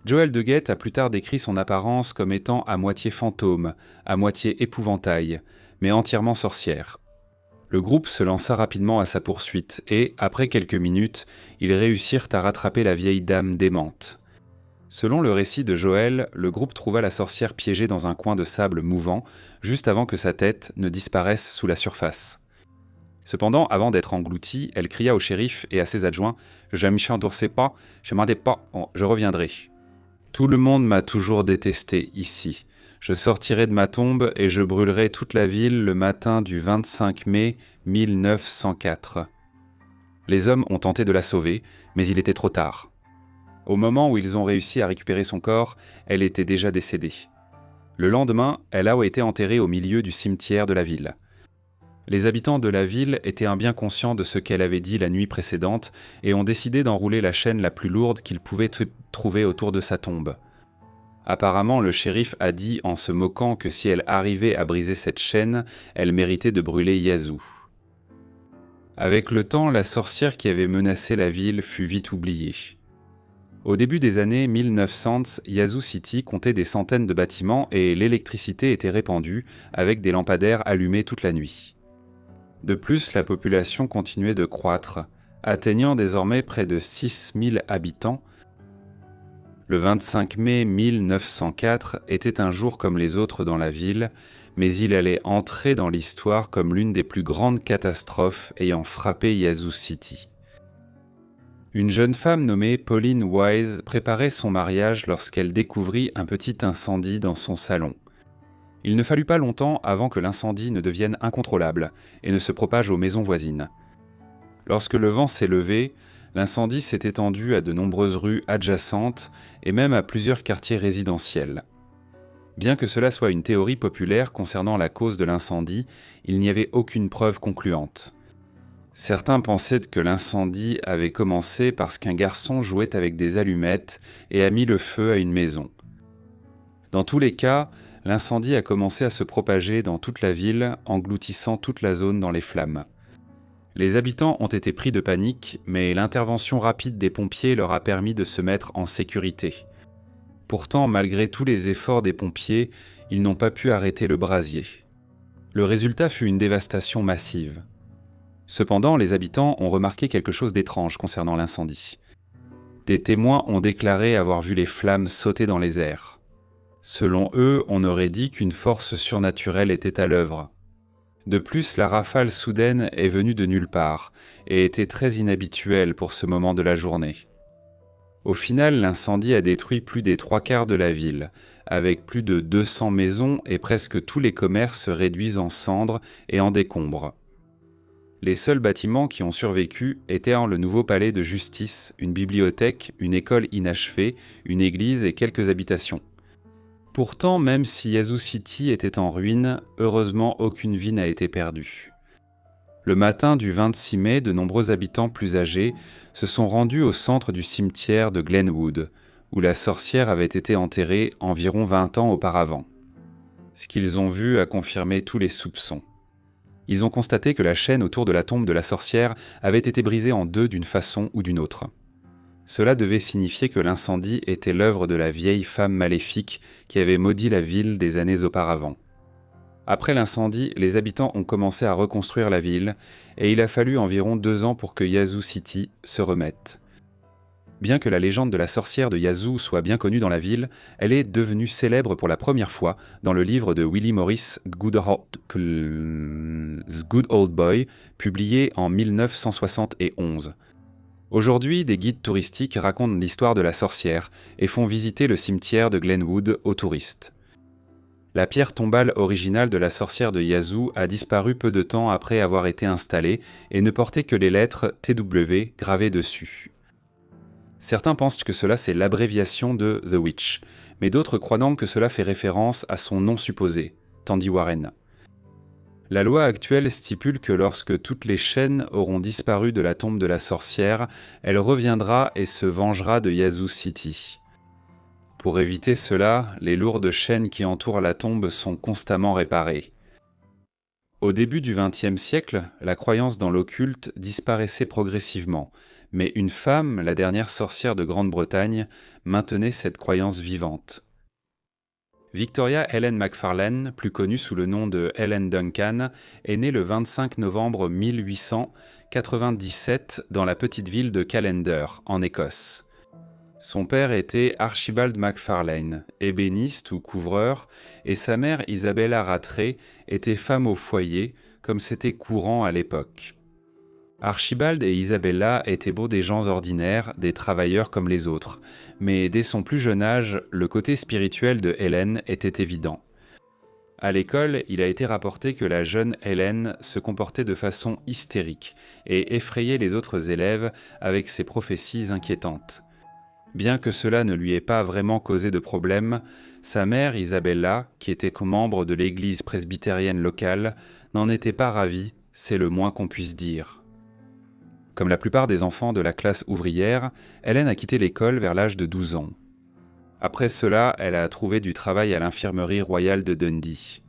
Joël de Guet a plus tard décrit son apparence comme étant à moitié fantôme, à moitié épouvantail, mais entièrement sorcière. Le groupe se lança rapidement à sa poursuite et, après quelques minutes, ils réussirent à rattraper la vieille dame démente. Selon le récit de Joël, le groupe trouva la sorcière piégée dans un coin de sable mouvant, juste avant que sa tête ne disparaisse sous la surface. Cependant, avant d'être engloutie, elle cria au shérif et à ses adjoints « Je ne m'endorsais pas, je m'en pas, je reviendrai. Tout le monde m'a toujours détesté ici. Je sortirai de ma tombe et je brûlerai toute la ville le matin du 25 mai 1904. » Les hommes ont tenté de la sauver, mais il était trop tard. Au moment où ils ont réussi à récupérer son corps, elle était déjà décédée. Le lendemain, elle a été enterrée au milieu du cimetière de la ville. Les habitants de la ville étaient bien conscients de ce qu'elle avait dit la nuit précédente et ont décidé d'enrouler la chaîne la plus lourde qu'ils pouvaient trouver autour de sa tombe. Apparemment, le shérif a dit en se moquant que si elle arrivait à briser cette chaîne, elle méritait de brûler Yazoo. Avec le temps, la sorcière qui avait menacé la ville fut vite oubliée. Au début des années 1900, Yazoo City comptait des centaines de bâtiments et l'électricité était répandue avec des lampadaires allumés toute la nuit. De plus, la population continuait de croître, atteignant désormais près de 6000 habitants. Le 25 mai 1904 était un jour comme les autres dans la ville, mais il allait entrer dans l'histoire comme l'une des plus grandes catastrophes ayant frappé Yazoo City. Une jeune femme nommée Pauline Wise préparait son mariage lorsqu'elle découvrit un petit incendie dans son salon. Il ne fallut pas longtemps avant que l'incendie ne devienne incontrôlable et ne se propage aux maisons voisines. Lorsque le vent s'est levé, l'incendie s'est étendu à de nombreuses rues adjacentes et même à plusieurs quartiers résidentiels. Bien que cela soit une théorie populaire concernant la cause de l'incendie, il n'y avait aucune preuve concluante. Certains pensaient que l'incendie avait commencé parce qu'un garçon jouait avec des allumettes et a mis le feu à une maison. Dans tous les cas, l'incendie a commencé à se propager dans toute la ville, engloutissant toute la zone dans les flammes. Les habitants ont été pris de panique, mais l'intervention rapide des pompiers leur a permis de se mettre en sécurité. Pourtant, malgré tous les efforts des pompiers, ils n'ont pas pu arrêter le brasier. Le résultat fut une dévastation massive. Cependant, les habitants ont remarqué quelque chose d'étrange concernant l'incendie. Des témoins ont déclaré avoir vu les flammes sauter dans les airs. Selon eux, on aurait dit qu'une force surnaturelle était à l'œuvre. De plus, la rafale soudaine est venue de nulle part et était très inhabituelle pour ce moment de la journée. Au final, l'incendie a détruit plus des 3/4 de la ville, avec plus de 200 maisons et presque tous les commerces réduits en cendres et en décombres. Les seuls bâtiments qui ont survécu étaient le nouveau palais de justice, une bibliothèque, une école inachevée, une église et quelques habitations. Pourtant, même si Yazoo City était en ruine, heureusement aucune vie n'a été perdue. Le matin du 26 mai, de nombreux habitants plus âgés se sont rendus au centre du cimetière de Glenwood, où la sorcière avait été enterrée environ 20 ans auparavant. Ce qu'ils ont vu a confirmé tous les soupçons. Ils ont constaté que la chaîne autour de la tombe de la sorcière avait été brisée en deux d'une façon ou d'une autre. Cela devait signifier que l'incendie était l'œuvre de la vieille femme maléfique qui avait maudit la ville des années auparavant. Après l'incendie, les habitants ont commencé à reconstruire la ville et il a fallu environ 2 ans pour que Yazoo City se remette. Bien que la légende de la sorcière de Yazoo soit bien connue dans la ville, elle est devenue célèbre pour la première fois dans le livre de Willie Morris, Good Old Boy, publié en 1971. Aujourd'hui, des guides touristiques racontent l'histoire de la sorcière et font visiter le cimetière de Glenwood aux touristes. La pierre tombale originale de la sorcière de Yazoo a disparu peu de temps après avoir été installée et ne portait que les lettres TW gravées dessus. Certains pensent que cela c'est l'abréviation de The Witch, mais d'autres croient donc que cela fait référence à son nom supposé, Tandy Warren. La loi actuelle stipule que lorsque toutes les chaînes auront disparu de la tombe de la sorcière, elle reviendra et se vengera de Yazoo City. Pour éviter cela, les lourdes chaînes qui entourent la tombe sont constamment réparées. Au début du XXe siècle, la croyance dans l'occulte disparaissait progressivement, mais une femme, la dernière sorcière de Grande-Bretagne, maintenait cette croyance vivante. Victoria Helen Macfarlane, plus connue sous le nom de Helen Duncan, est née le 25 novembre 1897 dans la petite ville de Callender, en Écosse. Son père était Archibald Macfarlane, ébéniste ou couvreur, et sa mère Isabella Rattray était femme au foyer, comme c'était courant à l'époque. Archibald et Isabella étaient beaux des gens ordinaires, des travailleurs comme les autres, mais dès son plus jeune âge, le côté spirituel de Helen était évident. À l'école, il a été rapporté que la jeune Helen se comportait de façon hystérique et effrayait les autres élèves avec ses prophéties inquiétantes. Bien que cela ne lui ait pas vraiment causé de problème, sa mère Isabella, qui était membre de l'église presbytérienne locale, n'en était pas ravie, c'est le moins qu'on puisse dire. Comme la plupart des enfants de la classe ouvrière, Helen a quitté l'école vers l'âge de 12 ans. Après cela, elle a trouvé du travail à l'infirmerie royale de Dundee.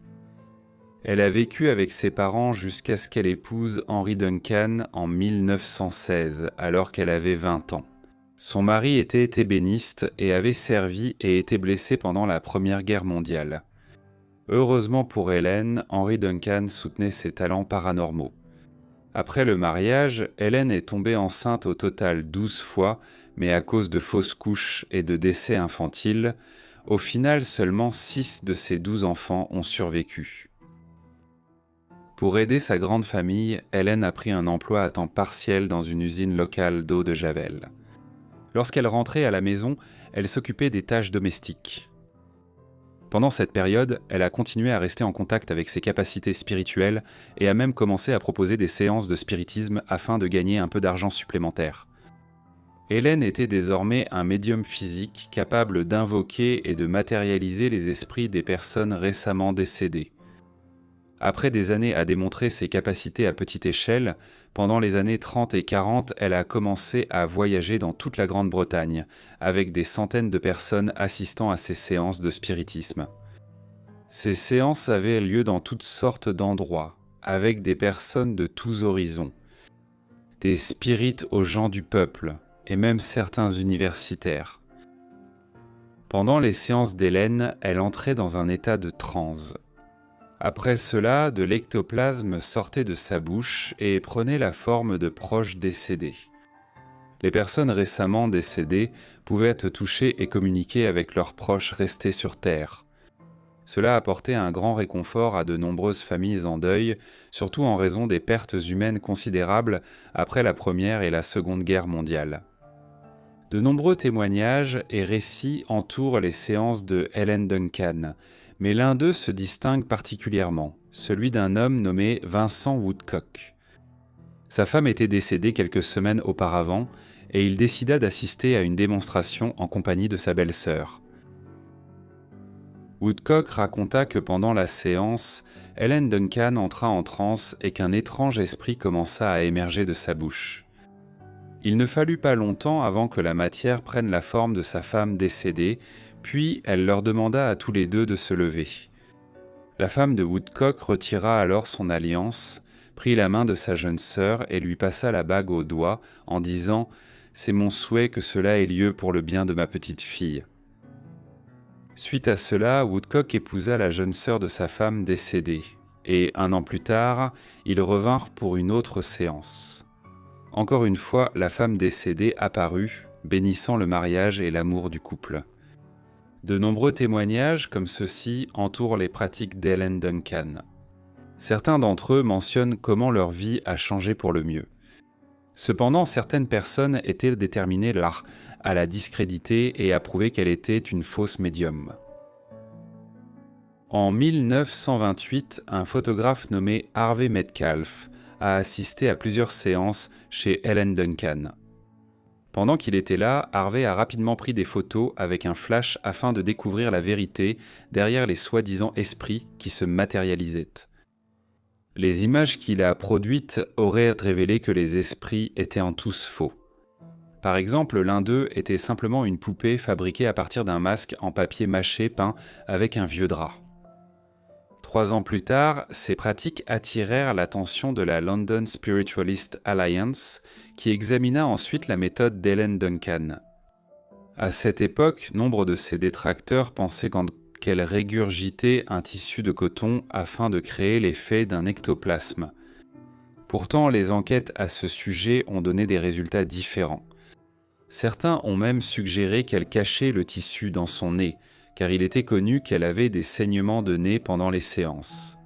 Elle a vécu avec ses parents jusqu'à ce qu'elle épouse Henry Duncan en 1916, alors qu'elle avait 20 ans. Son mari était ébéniste et avait servi et été blessé pendant la Première Guerre mondiale. Heureusement pour Helen, Henry Duncan soutenait ses talents paranormaux. Après le mariage, Helen est tombée enceinte au total 12 fois, mais à cause de fausses couches et de décès infantiles, au final seulement 6 de ses 12 enfants ont survécu. Pour aider sa grande famille, Helen a pris un emploi à temps partiel dans une usine locale d'eau de Javel. Lorsqu'elle rentrait à la maison, elle s'occupait des tâches domestiques. Pendant cette période, elle a continué à rester en contact avec ses capacités spirituelles et a même commencé à proposer des séances de spiritisme afin de gagner un peu d'argent supplémentaire. Helen était désormais un médium physique capable d'invoquer et de matérialiser les esprits des personnes récemment décédées. Après des années à démontrer ses capacités à petite échelle, pendant les années 30 et 40, elle a commencé à voyager dans toute la Grande-Bretagne, avec des centaines de personnes assistant à ses séances de spiritisme. Ces séances avaient lieu dans toutes sortes d'endroits, avec des personnes de tous horizons, des spirites aux gens du peuple, et même certains universitaires. Pendant les séances d'Hélène, elle entrait dans un état de transe. Après cela, de l'ectoplasme sortait de sa bouche et prenait la forme de proches décédés. Les personnes récemment décédées pouvaient être touchées et communiquer avec leurs proches restés sur Terre. Cela apportait un grand réconfort à de nombreuses familles en deuil, surtout en raison des pertes humaines considérables après la Première et la Seconde Guerre mondiale. De nombreux témoignages et récits entourent les séances de Helen Duncan, mais l'un d'eux se distingue particulièrement, celui d'un homme nommé Vincent Woodcock. Sa femme était décédée quelques semaines auparavant et il décida d'assister à une démonstration en compagnie de sa belle-sœur. Woodcock raconta que pendant la séance, Helen Duncan entra en transe et qu'un étrange esprit commença à émerger de sa bouche. Il ne fallut pas longtemps avant que la matière prenne la forme de sa femme décédée, puis elle leur demanda à tous les deux de se lever. La femme de Woodcock retira alors son alliance, prit la main de sa jeune sœur et lui passa la bague au doigt en disant « C'est mon souhait que cela ait lieu pour le bien de ma petite fille ». Suite à cela, Woodcock épousa la jeune sœur de sa femme décédée, et 1 an plus tard, ils revinrent pour une autre séance. Encore une fois, la femme décédée apparut, bénissant le mariage et l'amour du couple. De nombreux témoignages comme ceux-ci entourent les pratiques d'Helen Duncan. Certains d'entre eux mentionnent comment leur vie a changé pour le mieux. Cependant, certaines personnes étaient déterminées à la discréditer et à prouver qu'elle était une fausse médium. En 1928, un photographe nommé Harvey Metcalfe a assisté à plusieurs séances chez Helen Duncan. Pendant qu'il était là, Harvey a rapidement pris des photos avec un flash afin de découvrir la vérité derrière les soi-disant esprits qui se matérialisaient. Les images qu'il a produites auraient révélé que les esprits étaient en tous faux. Par exemple, l'un d'eux était simplement une poupée fabriquée à partir d'un masque en papier mâché peint avec un vieux drap. 3 ans plus tard, ces pratiques attirèrent l'attention de la London Spiritualist Alliance, qui examina ensuite la méthode d'Helen Duncan. À cette époque, nombre de ses détracteurs pensaient qu'elle régurgitait un tissu de coton afin de créer l'effet d'un ectoplasme. Pourtant, les enquêtes à ce sujet ont donné des résultats différents. Certains ont même suggéré qu'elle cachait le tissu dans son nez, car il était connu qu'elle avait des saignements de nez pendant les séances.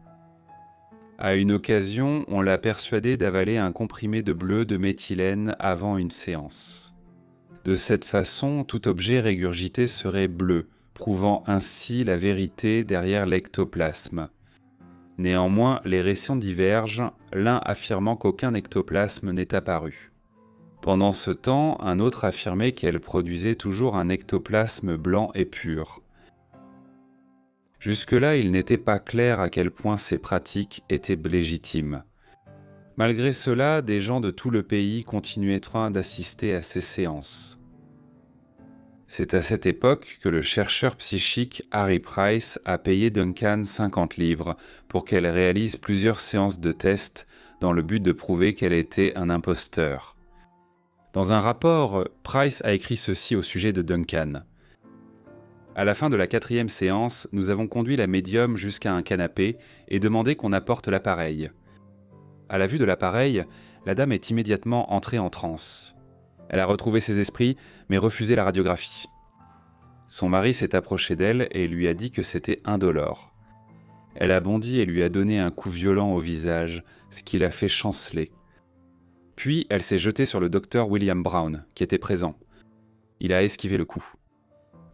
À une occasion, on l'a persuadée d'avaler un comprimé de bleu de méthylène avant une séance. De cette façon, tout objet régurgité serait bleu, prouvant ainsi la vérité derrière l'ectoplasme. Néanmoins, les récits divergent, l'un affirmant qu'aucun ectoplasme n'est apparu. Pendant ce temps, un autre affirmait qu'elle produisait toujours un ectoplasme blanc et pur. Jusque-là, il n'était pas clair à quel point ces pratiques étaient légitimes. Malgré cela, des gens de tout le pays continuaient d'assister à ces séances. C'est à cette époque que le chercheur psychique Harry Price a payé Duncan 50 livres pour qu'elle réalise plusieurs séances de tests dans le but de prouver qu'elle était un imposteur. Dans un rapport, Price a écrit ceci au sujet de Duncan. À la fin de la 4e séance, nous avons conduit la médium jusqu'à un canapé et demandé qu'on apporte l'appareil. À la vue de l'appareil, la dame est immédiatement entrée en transe. Elle a retrouvé ses esprits, mais refusé la radiographie. Son mari s'est approché d'elle et lui a dit que c'était indolore. Elle a bondi et lui a donné un coup violent au visage, ce qui l'a fait chanceler. Puis elle s'est jetée sur le docteur William Brown, qui était présent. Il a esquivé le coup.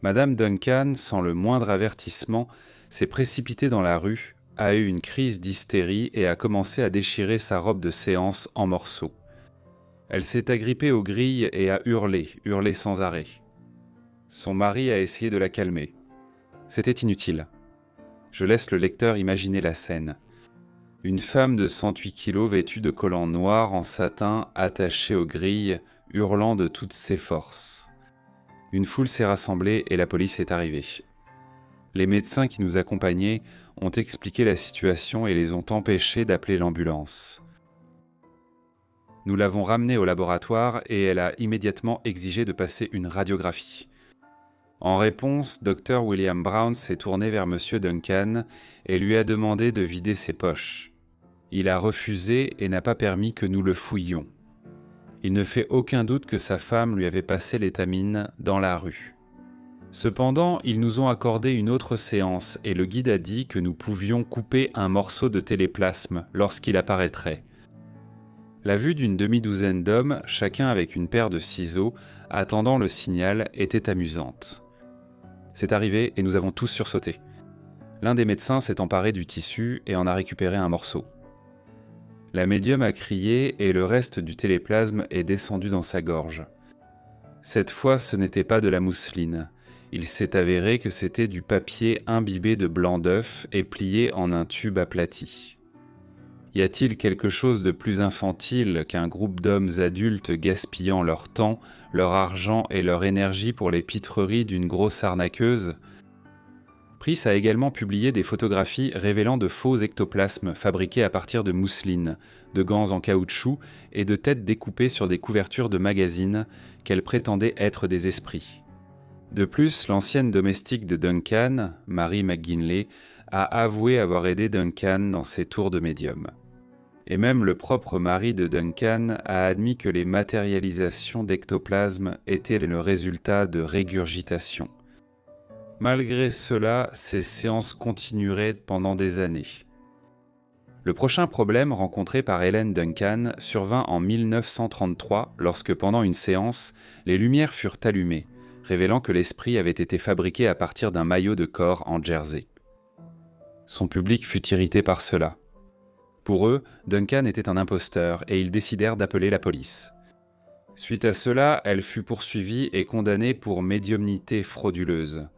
Madame Duncan, sans le moindre avertissement, s'est précipitée dans la rue, a eu une crise d'hystérie et a commencé à déchirer sa robe de séance en morceaux. Elle s'est agrippée aux grilles et a hurlé sans arrêt. Son mari a essayé de la calmer. C'était inutile. Je laisse le lecteur imaginer la scène. Une femme de 108 kilos vêtue de collants noirs en satin attachée aux grilles, hurlant de toutes ses forces. Une foule s'est rassemblée et la police est arrivée. Les médecins qui nous accompagnaient ont expliqué la situation et les ont empêchés d'appeler l'ambulance. Nous l'avons ramenée au laboratoire et elle a immédiatement exigé de passer une radiographie. En réponse, Dr William Brown s'est tourné vers M. Duncan et lui a demandé de vider ses poches. Il a refusé et n'a pas permis que nous le fouillions. Il ne fait aucun doute que sa femme lui avait passé l'étamine dans la rue. Cependant, ils nous ont accordé une autre séance et le guide a dit que nous pouvions couper un morceau de téléplasme lorsqu'il apparaîtrait. La vue d'une demi-douzaine d'hommes, chacun avec une paire de ciseaux, attendant le signal, était amusante. C'est arrivé et nous avons tous sursauté. L'un des médecins s'est emparé du tissu et en a récupéré un morceau. La médium a crié et le reste du téléplasme est descendu dans sa gorge. Cette fois, ce n'était pas de la mousseline. Il s'est avéré que c'était du papier imbibé de blanc d'œuf et plié en un tube aplati. Y a-t-il quelque chose de plus infantile qu'un groupe d'hommes adultes gaspillant leur temps, leur argent et leur énergie pour les pitreries d'une grosse arnaqueuse ? Pris a également publié des photographies révélant de faux ectoplasmes fabriqués à partir de mousseline, de gants en caoutchouc et de têtes découpées sur des couvertures de magazines qu'elles prétendaient être des esprits. De plus, l'ancienne domestique de Duncan, Mary McGinley, a avoué avoir aidé Duncan dans ses tours de médium. Et même le propre mari de Duncan a admis que les matérialisations d'ectoplasme étaient le résultat de régurgitation. Malgré cela, ces séances continueraient pendant des années. Le prochain problème rencontré par Helen Duncan survint en 1933 lorsque pendant une séance, les lumières furent allumées, révélant que l'esprit avait été fabriqué à partir d'un maillot de corps en jersey. Son public fut irrité par cela. Pour eux, Duncan était un imposteur et ils décidèrent d'appeler la police. Suite à cela, elle fut poursuivie et condamnée pour médiumnité frauduleuse.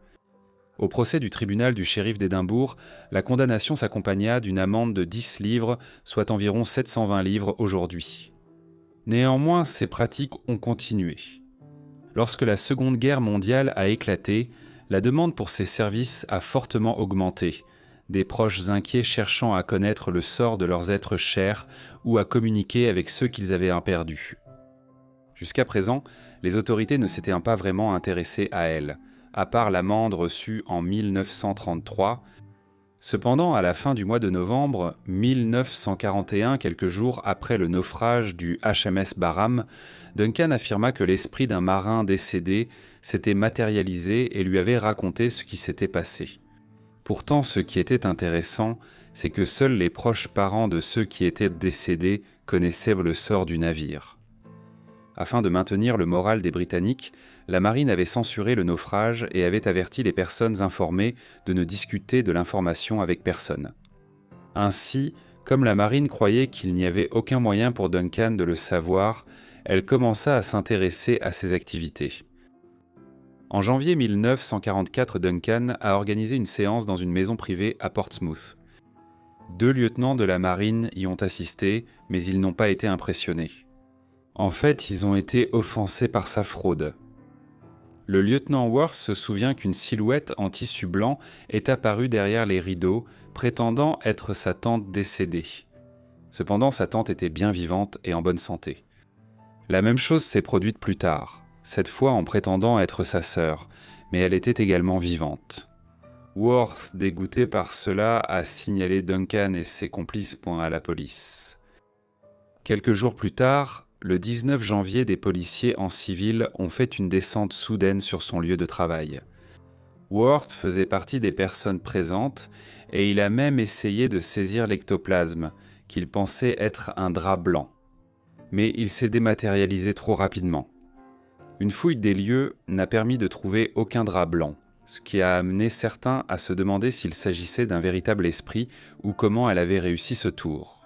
Au procès du tribunal du shérif d'Édimbourg, la condamnation s'accompagna d'une amende de 10 livres, soit environ 720 livres aujourd'hui. Néanmoins, ces pratiques ont continué. Lorsque la Seconde Guerre mondiale a éclaté, la demande pour ces services a fortement augmenté, des proches inquiets cherchant à connaître le sort de leurs êtres chers ou à communiquer avec ceux qu'ils avaient perdus. Jusqu'à présent, les autorités ne s'étaient pas vraiment intéressées à elles, à part l'amende reçue en 1933. Cependant, à la fin du mois de novembre 1941, quelques jours après le naufrage du HMS Barham, Duncan affirma que l'esprit d'un marin décédé s'était matérialisé et lui avait raconté ce qui s'était passé. Pourtant, ce qui était intéressant, c'est que seuls les proches parents de ceux qui étaient décédés connaissaient le sort du navire. Afin de maintenir le moral des Britanniques, la marine avait censuré le naufrage et avait averti les personnes informées de ne discuter de l'information avec personne. Ainsi, comme la marine croyait qu'il n'y avait aucun moyen pour Duncan de le savoir, elle commença à s'intéresser à ses activités. En janvier 1944, Duncan a organisé une séance dans une maison privée à Portsmouth. 2 lieutenants de la marine y ont assisté, mais ils n'ont pas été impressionnés. En fait, ils ont été offensés par sa fraude. Le lieutenant Worth se souvient qu'une silhouette en tissu blanc est apparue derrière les rideaux, prétendant être sa tante décédée. Cependant, sa tante était bien vivante et en bonne santé. La même chose s'est produite plus tard, cette fois en prétendant être sa sœur, mais elle était également vivante. Worth, dégoûté par cela, a signalé Duncan et ses complices à la police. Quelques jours plus tard, le 19 janvier, des policiers en civil ont fait une descente soudaine sur son lieu de travail. Worth faisait partie des personnes présentes et il a même essayé de saisir l'ectoplasme, qu'il pensait être un drap blanc. Mais il s'est dématérialisé trop rapidement. Une fouille des lieux n'a permis de trouver aucun drap blanc, ce qui a amené certains à se demander s'il s'agissait d'un véritable esprit ou comment elle avait réussi ce tour.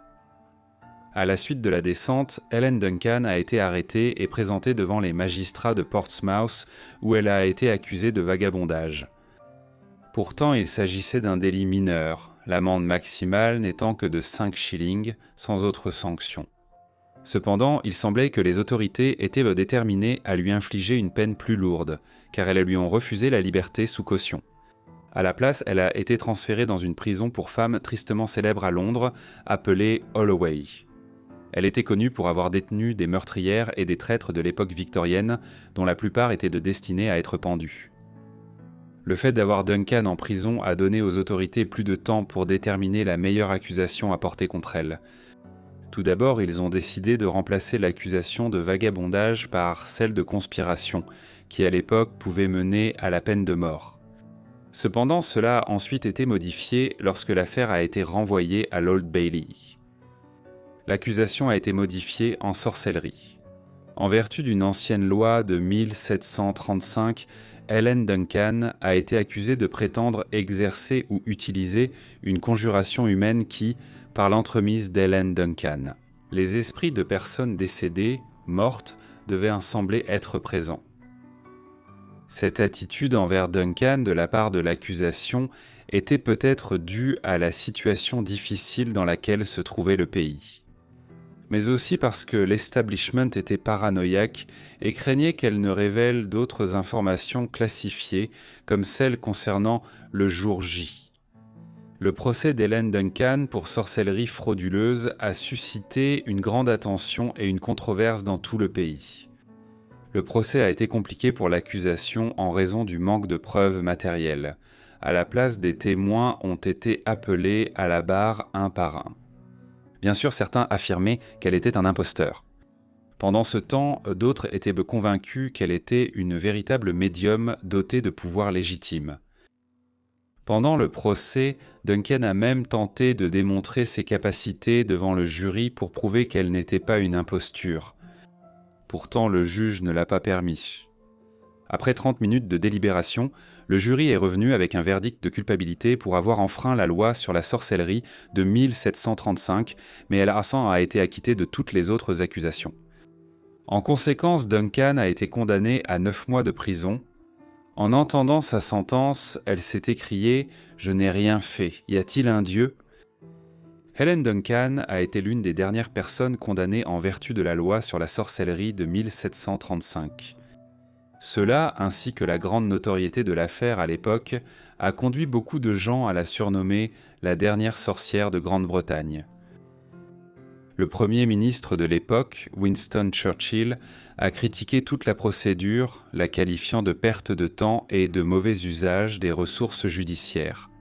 À la suite de la descente, Helen Duncan a été arrêtée et présentée devant les magistrats de Portsmouth où elle a été accusée de vagabondage. Pourtant, il s'agissait d'un délit mineur, l'amende maximale n'étant que de 5 shillings, sans autre sanction. Cependant, il semblait que les autorités étaient déterminées à lui infliger une peine plus lourde, car elles lui ont refusé la liberté sous caution. À la place, elle a été transférée dans une prison pour femmes tristement célèbre à Londres, appelée Holloway. Elle était connue pour avoir détenu des meurtrières et des traîtres de l'époque victorienne, dont la plupart étaient destinés à être pendus. Le fait d'avoir Duncan en prison a donné aux autorités plus de temps pour déterminer la meilleure accusation à porter contre elle. Tout d'abord, ils ont décidé de remplacer l'accusation de vagabondage par celle de conspiration, qui à l'époque pouvait mener à la peine de mort. Cependant, cela a ensuite été modifié lorsque l'affaire a été renvoyée à l'Old Bailey. L'accusation a été modifiée en sorcellerie. En vertu d'une ancienne loi de 1735, Helen Duncan a été accusée de prétendre exercer ou utiliser une conjuration humaine qui, par l'entremise d'Helen Duncan, les esprits de personnes décédées, mortes, devaient sembler être présents. Cette attitude envers Duncan de la part de l'accusation était peut-être due à la situation difficile dans laquelle se trouvait le pays, mais aussi parce que l'establishment était paranoïaque et craignait qu'elle ne révèle d'autres informations classifiées, comme celles concernant le jour J. Le procès d'Helen Duncan pour sorcellerie frauduleuse a suscité une grande attention et une controverse dans tout le pays. Le procès a été compliqué pour l'accusation en raison du manque de preuves matérielles. À la place, des témoins ont été appelés à la barre un par un. Bien sûr, certains affirmaient qu'elle était un imposteur. Pendant ce temps, d'autres étaient convaincus qu'elle était une véritable médium dotée de pouvoirs légitimes. Pendant le procès, Duncan a même tenté de démontrer ses capacités devant le jury pour prouver qu'elle n'était pas une imposture. Pourtant, le juge ne l'a pas permis. Après 30 minutes de délibération, le jury est revenu avec un verdict de culpabilité pour avoir enfreint la loi sur la sorcellerie de 1735, mais El Hassan a été acquitté de toutes les autres accusations. En conséquence, Duncan a été condamnée à 9 mois de prison. En entendant sa sentence, elle s'est écriée « Je n'ai rien fait. Y a-t-il un Dieu ?» Helen Duncan a été l'une des dernières personnes condamnées en vertu de la loi sur la sorcellerie de 1735. Cela, ainsi que la grande notoriété de l'affaire à l'époque, a conduit beaucoup de gens à la surnommer la dernière sorcière de Grande-Bretagne. Le Premier ministre de l'époque, Winston Churchill, a critiqué toute la procédure, la qualifiant de perte de temps et de mauvais usage des ressources judiciaires.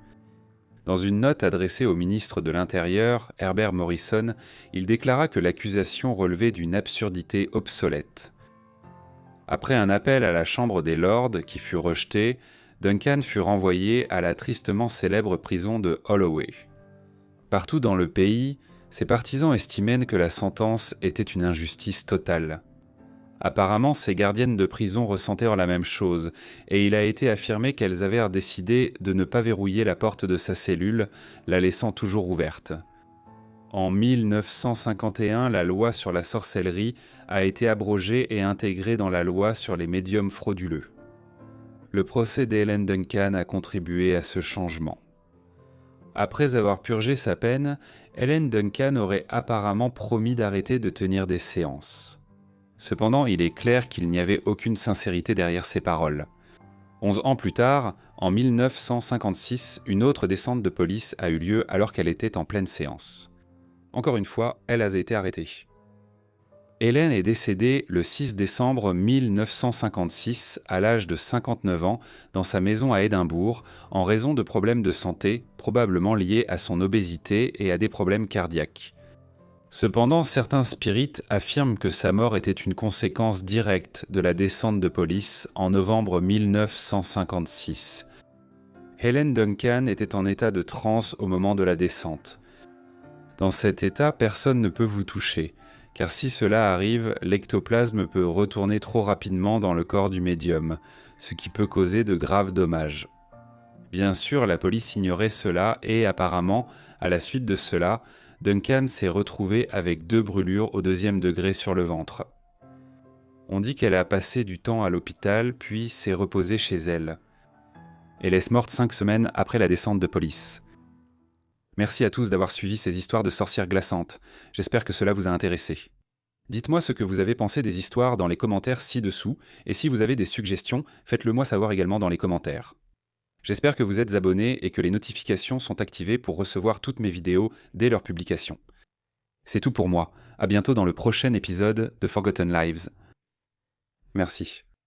Dans une note adressée au ministre de l'Intérieur, Herbert Morrison, il déclara que l'accusation relevait d'une absurdité obsolète. Après un appel à la Chambre des Lords qui fut rejeté, Duncan fut renvoyé à la tristement célèbre prison de Holloway. Partout dans le pays, ses partisans estimaient que la sentence était une injustice totale. Apparemment, ces gardiennes de prison ressentaient la même chose, et il a été affirmé qu'elles avaient décidé de ne pas verrouiller la porte de sa cellule, la laissant toujours ouverte. En 1951, la loi sur la sorcellerie a été abrogée et intégrée dans la loi sur les médiums frauduleux. Le procès d'Helen Duncan a contribué à ce changement. Après avoir purgé sa peine, Helen Duncan aurait apparemment promis d'arrêter de tenir des séances. Cependant, il est clair qu'il n'y avait aucune sincérité derrière ses paroles. 11 ans plus tard, en 1956, une autre descente de police a eu lieu alors qu'elle était en pleine séance. Encore une fois, elle a été arrêtée. Helen est décédée le 6 décembre 1956 à l'âge de 59 ans dans sa maison à Édimbourg en raison de problèmes de santé, probablement liés à son obésité et à des problèmes cardiaques. Cependant, certains spirites affirment que sa mort était une conséquence directe de la descente de police en novembre 1956. Helen Duncan était en état de transe au moment de la descente. Dans cet état, personne ne peut vous toucher, car si cela arrive, l'ectoplasme peut retourner trop rapidement dans le corps du médium, ce qui peut causer de graves dommages. Bien sûr, la police ignorait cela et apparemment, à la suite de cela, Duncan s'est retrouvée avec 2 brûlures au 2e degré sur le ventre. On dit qu'elle a passé du temps à l'hôpital puis s'est reposée chez elle. Elle est morte 5 semaines après la descente de police. Merci à tous d'avoir suivi ces histoires de sorcières glaçantes. J'espère que cela vous a intéressé. Dites-moi ce que vous avez pensé des histoires dans les commentaires ci-dessous, et si vous avez des suggestions, faites-le moi savoir également dans les commentaires. J'espère que vous êtes abonnés et que les notifications sont activées pour recevoir toutes mes vidéos dès leur publication. C'est tout pour moi. À bientôt dans le prochain épisode de Forgotten Lives. Merci.